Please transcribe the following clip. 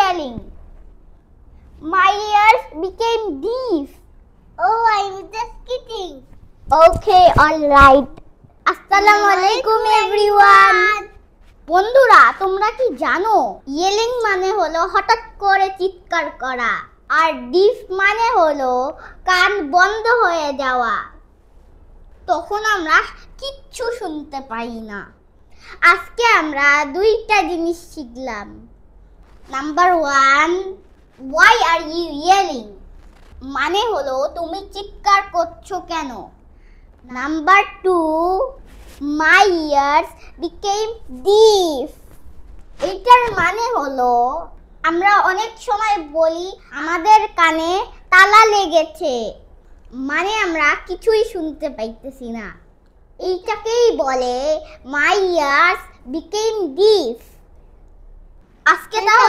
yelling. My ears became deaf. Oh, I was just kidding. Okay, alright. Assalamualaikum everyone. বন্ধুরা, তোমরা কি জানো ইয়েলিং মানে হলো হঠাৎ করে চিৎকার করা, আর ডিফ মানে হলো কান বন্ধ হয়ে যাওয়া। তখন আমরা কিচ্ছু শুনতে পাই না। আজকে আমরা দুইটা জিনিস শিখলাম। Number 1, why are you yelling? মানে হলো তুমি চিৎকার করছো কেন। Number 2, my ears became deaf. এটার মানে হলো আমরা অনেক সময় বলি আমাদের কানে তালা লেগেছে, মানে আমরা কিছুই শুনতে পাইতেছি না। এইটাকেই বলে my ears became deaf. আজকে তাহলে